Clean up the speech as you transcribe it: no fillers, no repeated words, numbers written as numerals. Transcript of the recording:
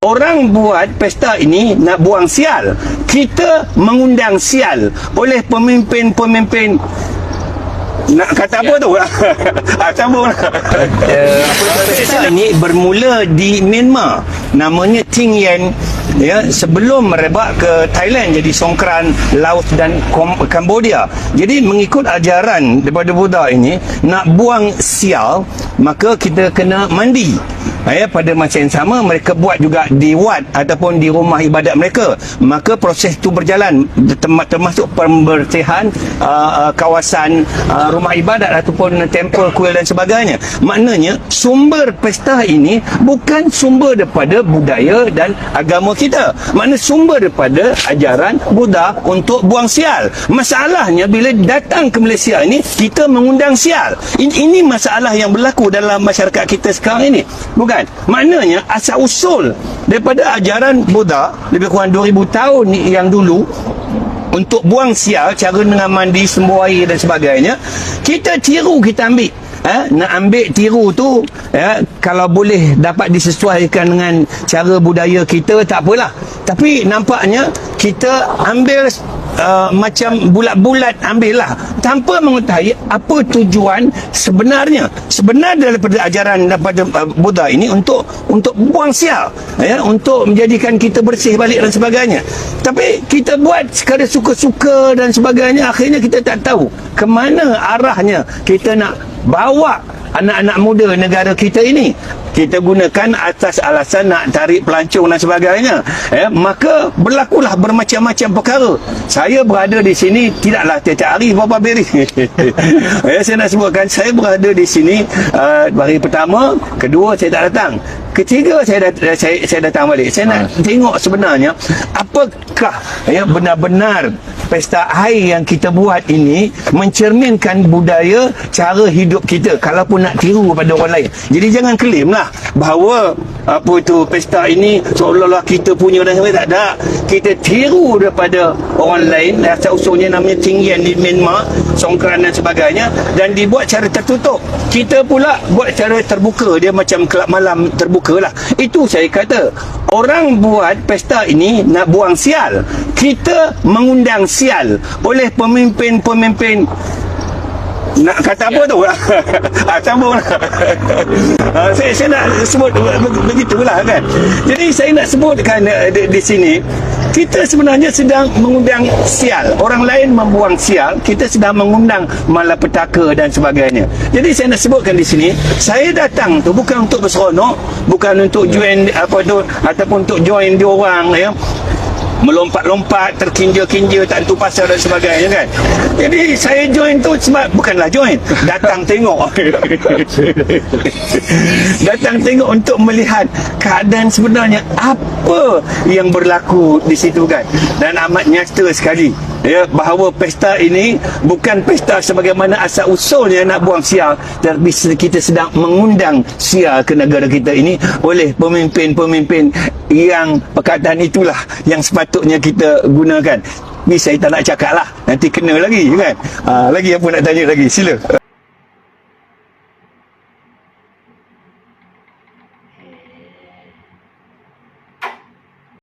Orang buat pesta ini nak buang sial. Kita mengundang sial oleh pemimpin-pemimpin. Nak kata apa tu? Sambung. Pesta ini bermula di Myanmar. Namanya Ting Yen. Ya, sebelum merebak ke Thailand jadi Songkran, Laos dan Cambodia. Jadi mengikut ajaran daripada Buddha ini, nak buang sial, maka kita kena mandi. Pada masa yang sama mereka buat juga di wat ataupun di rumah ibadat mereka. Maka proses itu berjalan, termasuk pembersihan kawasan rumah ibadat ataupun temple, kuil dan sebagainya. Maknanya sumber pesta ini bukan sumber daripada budaya dan agama kita. Maknanya sumber daripada ajaran Buddha untuk buang sial. Masalahnya bila datang ke Malaysia ini, kita mengundang sial. Ini masalah yang berlaku dalam masyarakat kita sekarang ini. Bukan? Maknanya asal usul daripada ajaran Buddha lebih kurang 2000 tahun yang dulu, untuk buang sial, cara dengan mandi, sembuh air dan sebagainya, kita tiru, kita ambil. Nak ambil tiru tu, kalau boleh dapat disesuaikan dengan cara budaya kita, tak apalah. Tapi nampaknya kita ambil macam bulat-bulat, ambillah tanpa mengetahui apa tujuan sebenarnya. Sebenar daripada ajaran daripada Buddha ini untuk buang sial, untuk menjadikan kita bersih balik dan sebagainya. Tapi kita buat sekadar suka-suka dan sebagainya, akhirnya kita tak tahu ke mana arahnya kita nak bawa anak-anak muda negara kita ini. Kita gunakan atas alasan nak tarik pelancong dan sebagainya. Maka berlakulah bermacam-macam perkara. Saya berada di sini tidaklah tiap-tiap hari berapa beri. Saya nak sebutkan, saya berada di sini hari pertama, kedua saya tak datang, ketiga saya datang balik. Saya nak tengok sebenarnya apakah benar-benar pesta air yang kita buat ini mencerminkan budaya, cara hidup kita, kalaupun nak tiru kepada orang lain. Jadi jangan claim lah bahawa apa itu pesta ini seolah-olah kita punya dan sebagainya. Tak ada. Kita tiru daripada orang lain. Asal usulnya namanya Ting Yen di Myanmar, Songkran dan sebagainya, dan dibuat cara tertutup. Kita pula buat cara terbuka, dia macam kelab malam terbuka lah. Itu saya kata, orang buat pesta ini nak buang sial. Kita mengundang sial oleh pemimpin-pemimpin. Nak kata apa tu? Sambung. Saya nak sebut begitulah kan. Jadi saya nak sebutkan di sini, kita sebenarnya sedang mengundang sial. Orang lain membuang sial, kita sedang mengundang malapetaka dan sebagainya. Jadi saya nak sebutkan di sini, saya datang tu bukan untuk berseronok, bukan untuk join apa tu, ataupun untuk join diorang melompat-lompat, terkinja-kinja, tak tentu pasal dan sebagainya kan. Jadi saya join tu sebab bukanlah join, datang tengok. Datang tengok untuk melihat keadaan sebenarnya apa yang berlaku di situ kan. Dan amat nyata sekali bahawa pesta ini bukan pesta sebagaimana asal usulnya nak buang sial, tapi kita sedang mengundang sial ke negara kita ini oleh pemimpin-pemimpin yang perkataan itulah yang sepatutnya kita gunakan. Ni saya tak nak cakap lah, nanti kena lagi kan. Lagi apa nak tanya lagi, sila.